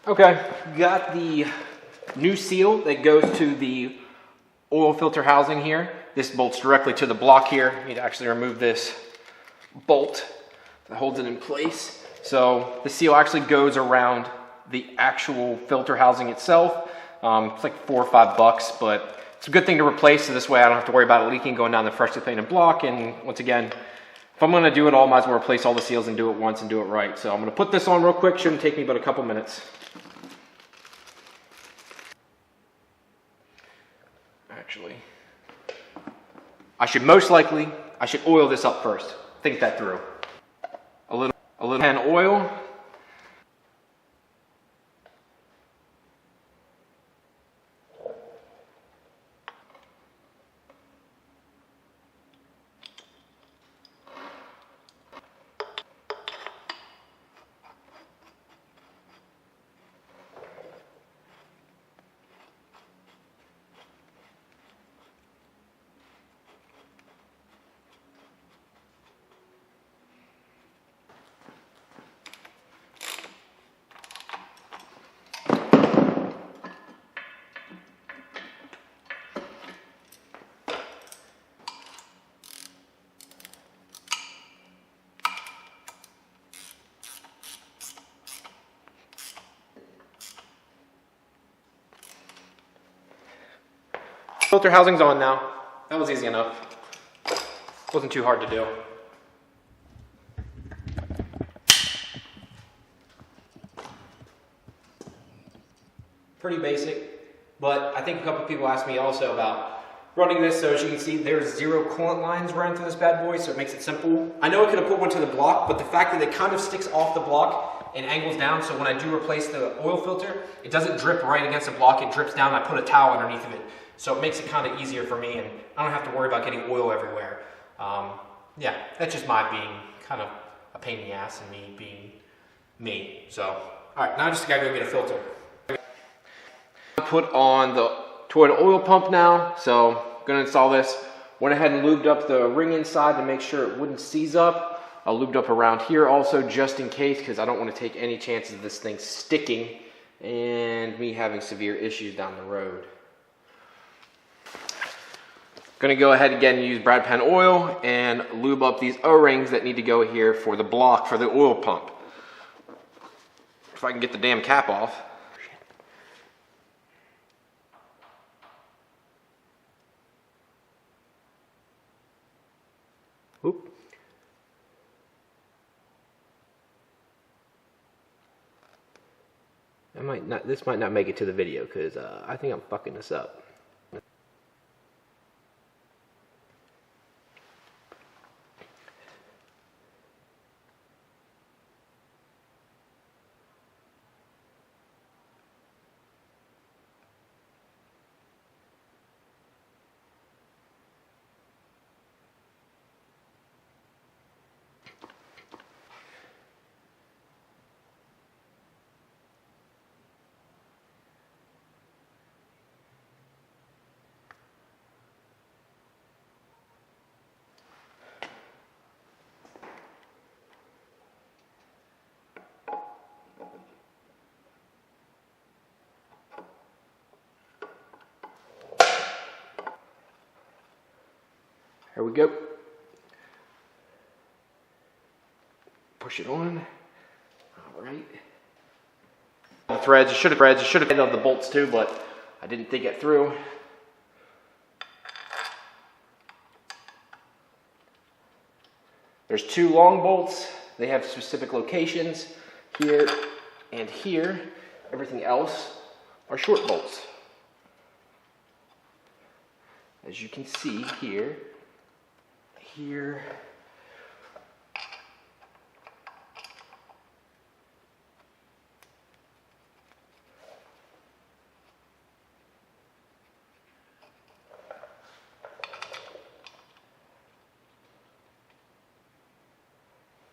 Okay, got the new seal that goes to the oil filter housing here. This bolts directly to the block here. You need to actually remove this bolt that holds it in place. So the seal actually goes around the actual filter housing itself. It's like $4 or $5, but it's a good thing to replace, so this way I don't have to worry about it leaking going down the freshly painted block. And once again, if I'm gonna do it all, I might as well replace all the seals and do it once and do it right. So I'm gonna put this on real quick, shouldn't take me but a couple minutes. Actually, I should oil this up first. Think that through. A little hand oil. Filter housing's on now. That was easy enough. Wasn't too hard to do. Pretty basic, but I think a couple people asked me also about running this. So as you can see, there's 0 coolant lines running through this bad boy, so it makes it simple. I know I could have put one to the block, but the fact that it kind of sticks off the block and angles down, so when I do replace the oil filter, it doesn't drip right against the block, it drips down. I put a towel underneath of it. So it makes it kind of easier for me, and I don't have to worry about getting oil everywhere. Yeah, that's just my being kind of a pain in the ass and me being me. So, all right, now I just gotta go get a filter. Put on the Toyota oil pump now, so I'm gonna install this. Went ahead and lubed up the ring inside to make sure it wouldn't seize up. I lubed up around here also just in case, because I don't want to take any chances of this thing sticking and me having severe issues down the road. Going to go ahead again and use Brad Penn oil and lube up these O-rings that need to go here for the block for the oil pump. If I can get the damn cap off. Oop. This might not make it to the video because I think I'm fucking this up. Here we go. Push it on. All right. The threads, I should have ended the bolts too, but I didn't think it through. There's 2 long bolts. They have specific locations here and here. Everything else are short bolts. As you can see here.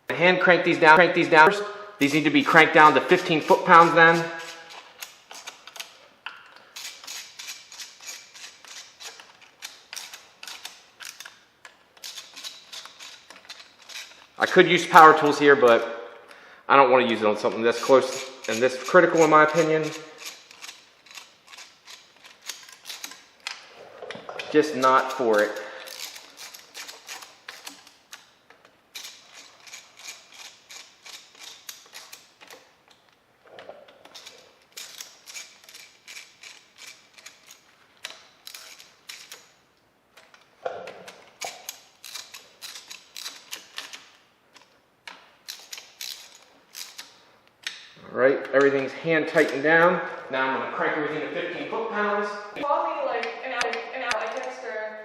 Hand crank these down. These need to be cranked down to 15 foot-pounds then. I could use power tools here, but I don't want to use it on something this close and this critical in my opinion. Just not for it. All right, everything's hand tightened down. Now I'm gonna crank everything to 15 foot-pounds. Call me like an hour, I text her,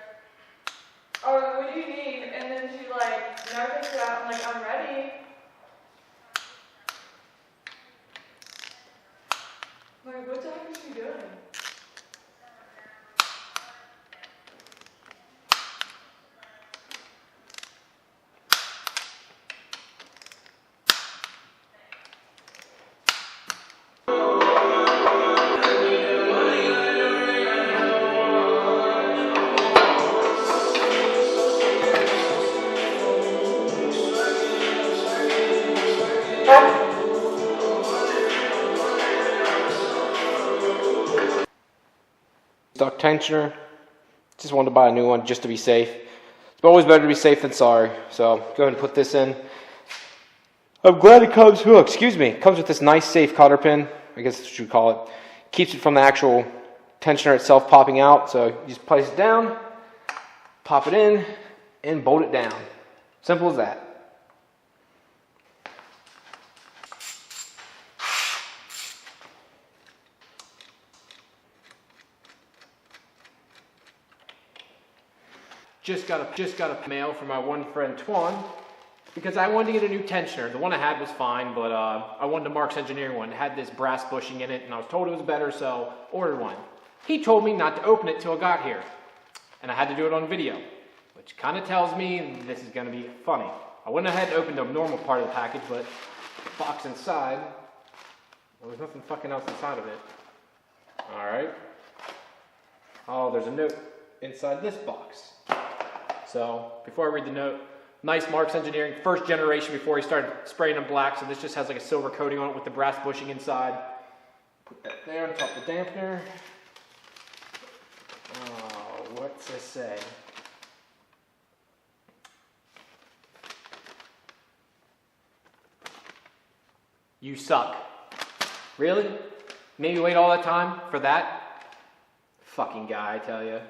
oh, what do you need? And then she like, never picks it up. I'm like, I'm ready. I'm like, what the heck is she doing? Stock tensioner. Just wanted to buy a new one just to be safe. It's always better to be safe than sorry. So go ahead and put this in. I'm glad it comes. Oh, excuse me. It comes with this nice safe cotter pin. I guess that's what you call it. Keeps it from the actual tensioner itself popping out. So you just place it down, pop it in, and bolt it down. Simple as that. Just got a mail from my one friend Twan because I wanted to get a new tensioner. The one I had was fine, but I wanted a Marks Engineering one. It had this brass bushing in it, and I was told it was better, so ordered one. He told me not to open it till I got here, and I had to do it on video, which kind of tells me this is going to be funny. I went ahead and opened the normal part of the package, but the box inside, well, there's nothing fucking else inside of it. All right. Oh, there's a note inside this box. So before I read the note, nice Marks Engineering, first generation before he started spraying them black. So this just has like a silver coating on it with the brass bushing inside. Put that there on top of the dampener. Oh, what's this say? You suck. Really? Made me wait all that time for that? Fucking guy, I tell you.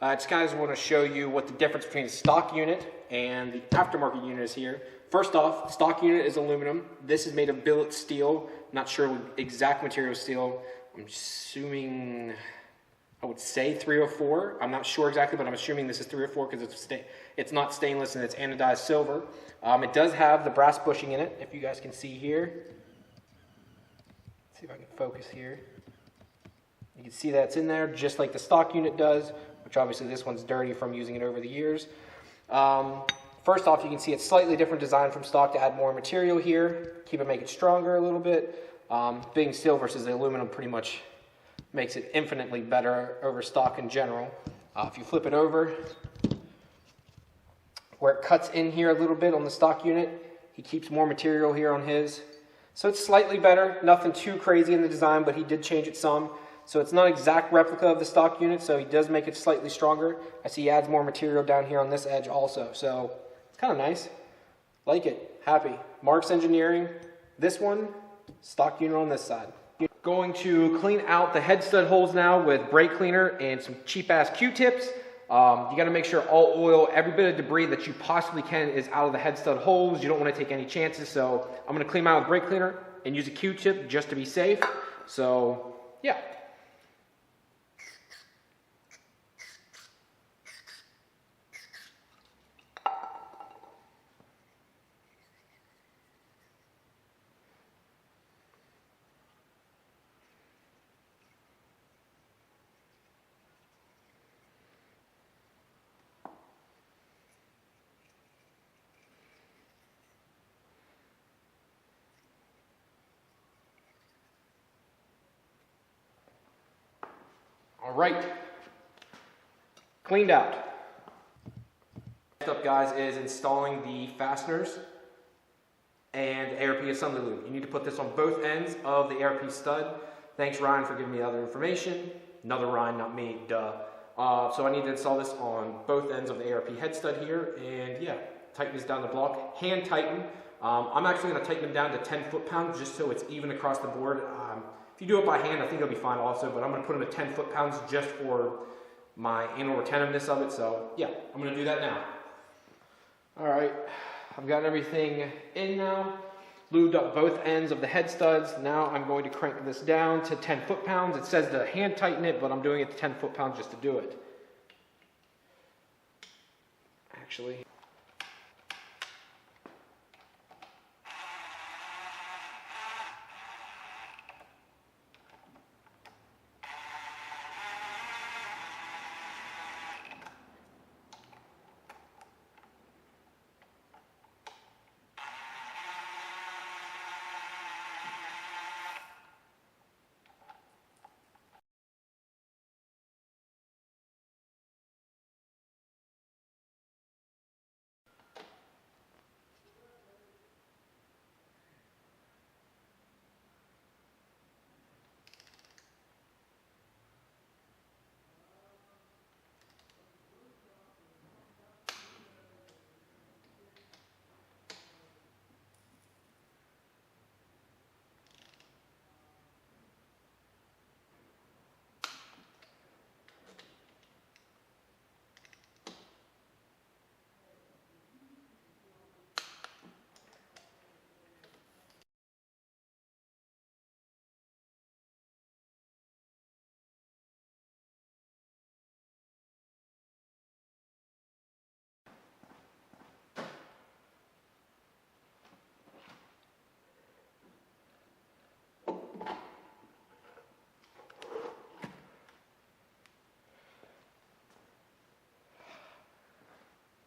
I just guys want to show you what the difference between the stock unit and the aftermarket unit is here. First off, stock unit is aluminum. This is made of billet steel. Not sure what exact material steel. I'm assuming, I would say 304. I'm not sure exactly, but I'm assuming this is 304 because it's not stainless and it's anodized silver. It does have the brass bushing in it, if you guys can see here. Let's see if I can focus here. You can see that's in there, just like the stock unit does, which obviously this one's dirty from using it over the years. First off, you can see it's slightly different design from stock to add more material here, make it stronger a little bit. Being steel versus the aluminum pretty much makes it infinitely better over stock in general. If you flip it over, where it cuts in here a little bit on the stock unit, he keeps more material here on his. So it's slightly better, nothing too crazy in the design, but he did change it some. So it's not an exact replica of the stock unit, so he does make it slightly stronger. I see he adds more material down here on this edge also, so it's kind of nice. Like it, happy. Marks Engineering, this one, stock unit on this side. Going to clean out the head stud holes now with brake cleaner and some cheap ass Q-tips. You got to make sure all oil, every bit of debris that you possibly can is out of the head stud holes. You don't want to take any chances, so I'm going to clean them out with brake cleaner and use a Q-tip just to be safe. So, yeah. All right, cleaned out. Next up, guys, is installing the fasteners. and ARP assembly loop. You need to put this on both ends of the ARP stud. Thanks Ryan for giving me other information. Another Ryan, not me, duh. So I need to install this on both ends of the ARP head stud here, and yeah, tighten this down the block. Hand tighten. I'm actually going to tighten them down to 10 foot-pounds just so it's even across the board. If you do it by hand, I think it'll be fine also, but I'm going to put them at 10 foot-pounds just for my anal retentiveness of it. So yeah, I'm going to do that now. All right, I've got everything in now. Lubed up both ends of the head studs. Now I'm going to crank this down to 10 foot-pounds. It says to hand tighten it, but I'm doing it to 10 foot-pounds just to do it. Actually,